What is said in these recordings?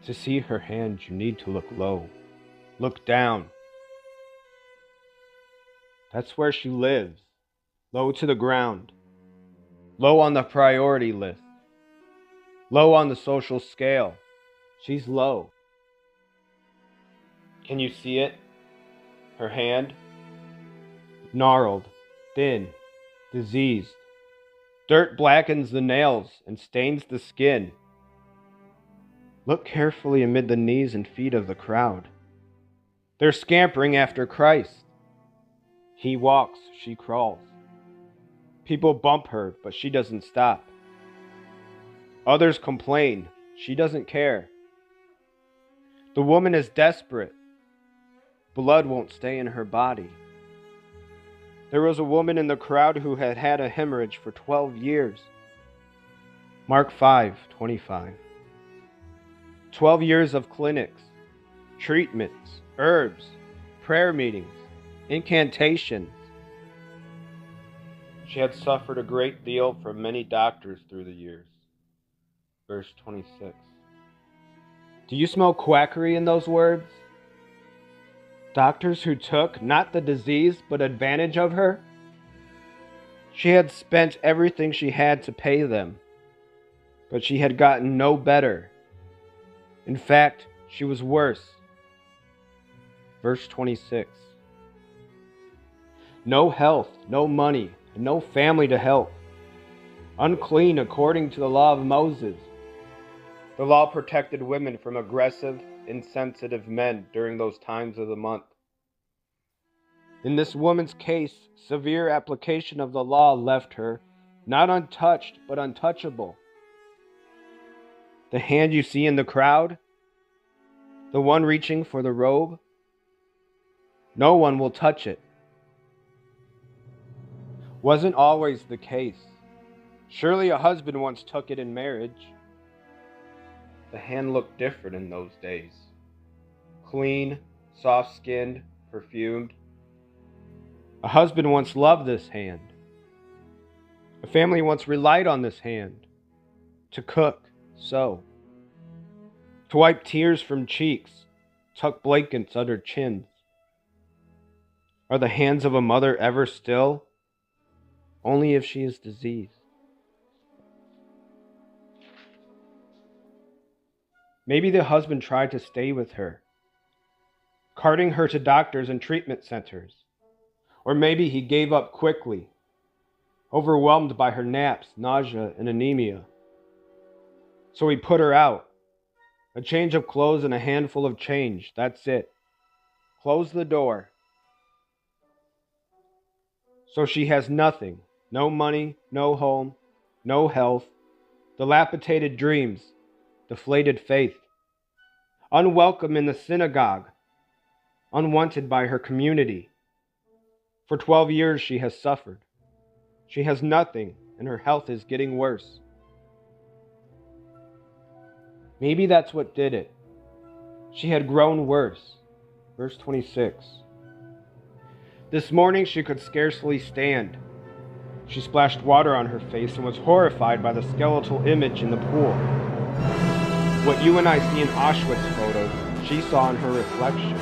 To see her hand, you need to look low. Look down. That's where she lives. Low to the ground. Low on the priority list. Low on the social scale. She's low. Can you see it? Her hand? Gnarled, thin, diseased. Dirt blackens the nails and stains the skin. Look carefully amid the knees and feet of the crowd. They're scampering after Christ. He walks, she crawls. People bump her, but she doesn't stop. Others complain. She doesn't care. The woman is desperate. Blood won't stay in her body. There was a woman in the crowd who had had a hemorrhage for 12 years. Mark 5:25. 12 years of clinics, treatments, herbs, prayer meetings, incantations. She had suffered a great deal from many doctors through the years. Verse 26. Do you smell quackery in those words? Doctors who took not the disease but advantage of her? She had spent everything she had to pay them, but she had gotten no better. In fact, she was worse. Verse 26. No health, no money, and no family to help. Unclean according to the law of Moses. The law protected women from aggressive, insensitive men during those times of the month. In this woman's case, severe application of the law left her not untouched, but untouchable. The hand you see in the crowd, the one reaching for the robe, no one will touch it. Wasn't always the case. Surely a husband once took it in marriage. The hand looked different in those days. Clean, soft-skinned, perfumed. A husband once loved this hand. A family once relied on this hand to cook, sew, to wipe tears from cheeks, tuck blankets under chins. Are the hands of a mother ever still? Only if she is diseased. Maybe the husband tried to stay with her, carting her to doctors and treatment centers. Or maybe he gave up quickly, overwhelmed by her naps, nausea, and anemia. So he put her out. A change of clothes and a handful of change. That's it. Close the door. So she has nothing. No money, no home, no health, dilapidated dreams, deflated faith. Unwelcome in the synagogue. Unwanted by her community. For 12 years she has suffered. She has nothing, and her health is getting worse. Maybe that's what did it. She had grown worse. Verse 26. This morning she could scarcely stand. She splashed water on her face and was horrified by the skeletal image in the pool. What you and I see in Auschwitz photos, she saw in her reflection.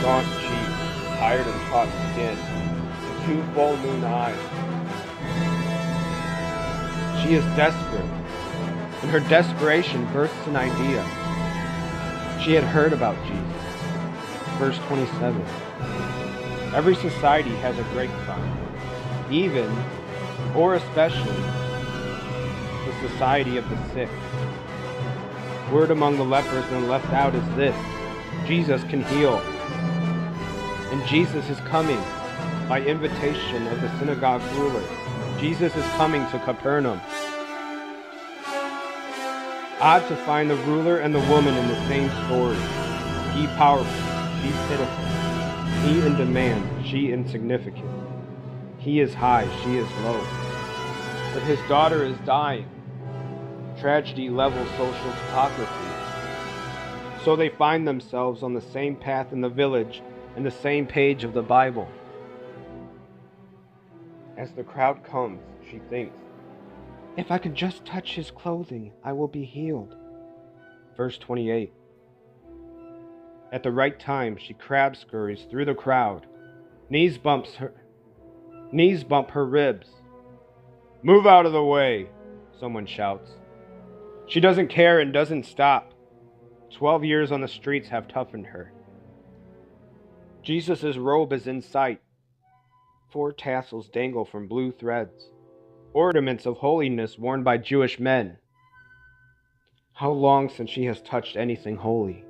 Gaunt cheeks, tired and taut skin, and 2 full moon eyes. She is desperate. In her desperation bursts an idea. She had heard about Jesus. Verse 27. Every society has a grapevine, even, or especially, the society of the sick. Word among the lepers and left out is this: Jesus can heal. And Jesus is coming by invitation of the synagogue ruler. Jesus is coming to Capernaum. Odd to find the ruler and the woman in the same story. He powerful, she pitiful. He in demand, she insignificant. He is high, she is low. But his daughter is dying. Tragedy levels social topography. So they find themselves on the same path in the village and the same page of the Bible. As the crowd comes, she thinks, if I could just touch his clothing, I will be healed. Verse 28. At the right time, she crab scurries through the crowd. Knees bump her ribs. Move out of the way, someone shouts. She doesn't care and doesn't stop. 12 years on the streets have toughened her. Jesus' robe is in sight. 4 tassels dangle from blue threads, ornaments of holiness worn by Jewish men. How long since she has touched anything holy?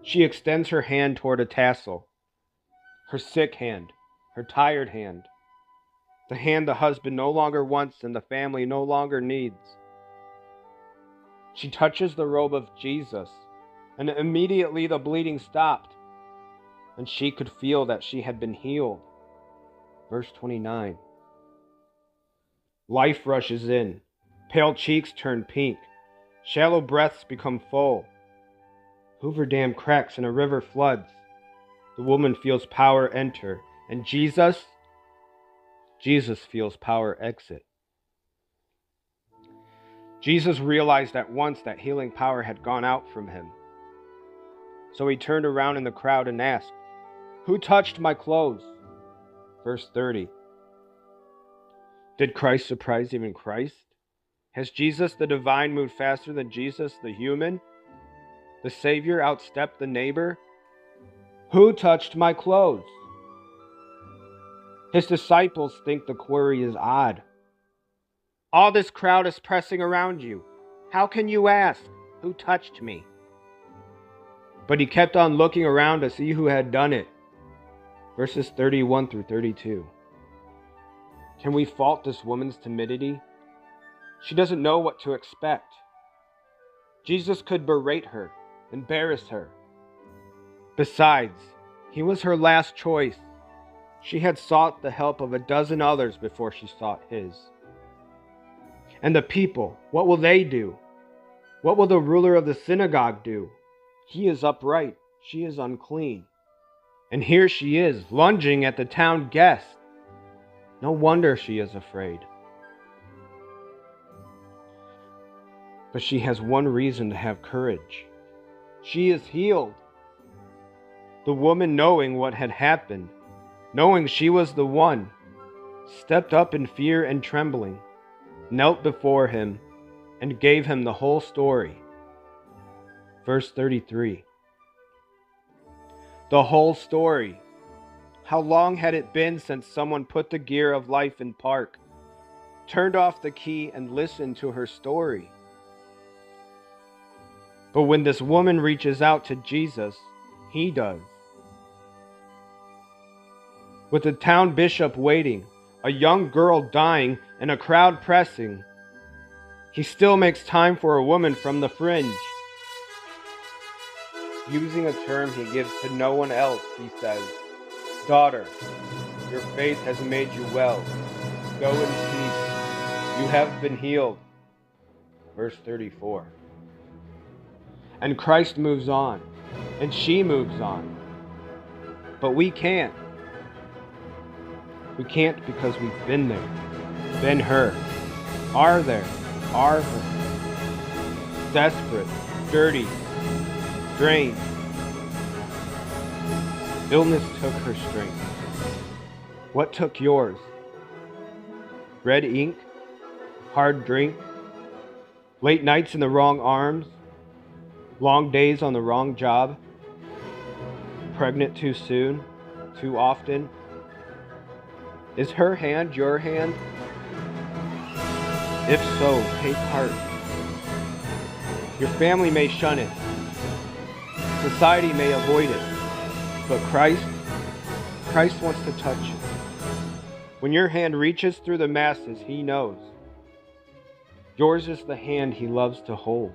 She extends her hand toward a tassel. Her sick hand, her tired hand, the hand the husband no longer wants and the family no longer needs. She touches the robe of Jesus, and immediately the bleeding stopped, and she could feel that she had been healed. Verse 29. Life rushes in. Pale cheeks turn pink. Shallow breaths become full. Hoover Dam cracks and a river floods. The woman feels power enter, and Jesus feels power exit. Jesus realized at once that healing power had gone out from him. So he turned around in the crowd and asked, "Who touched my clothes?" Verse 30. Did Christ surprise even Christ? Has Jesus the divine moved faster than Jesus the human? The Savior outstepped the neighbor? Who touched my clothes? His disciples think the query is odd. All this crowd is pressing around you. How can you ask, "Who touched me?" But he kept on looking around to see who had done it. Verses 31 through 32. Can we fault this woman's timidity? She doesn't know what to expect. Jesus could berate her, embarrass her. Besides, he was her last choice. She had sought the help of a dozen others before she sought his. And the people, what will they do? What will the ruler of the synagogue do? He is upright, she is unclean. And here she is, lunging at the town guest. No wonder she is afraid. But she has one reason to have courage. She is healed. The woman, knowing what had happened, knowing she was the one, stepped up in fear and trembling, knelt before him, and gave him the whole story. Verse 33. The whole story. How long had it been since someone put the gear of life in park, turned off the key, and listened to her story? But when this woman reaches out to Jesus, he does. With the town bishop waiting, a young girl dying, and a crowd pressing, he still makes time for a woman from the fringe. Using a term he gives to no one else, he says, "Daughter, your faith has made you well. Go in peace. You have been healed." Verse 34. And Christ moves on, and she moves on. But we can't. We can't because we've been there, been her, are there, are her. Desperate, dirty, drained. Illness took her strength. What took yours? Red ink? Hard drink? Late nights in the wrong arms? Long days on the wrong job? Pregnant too soon? Too often? Is her hand your hand? If so, take heart. Your family may shun it. Society may avoid it. But Christ wants to touch you. When your hand reaches through the masses, he knows. Yours is the hand he loves to hold.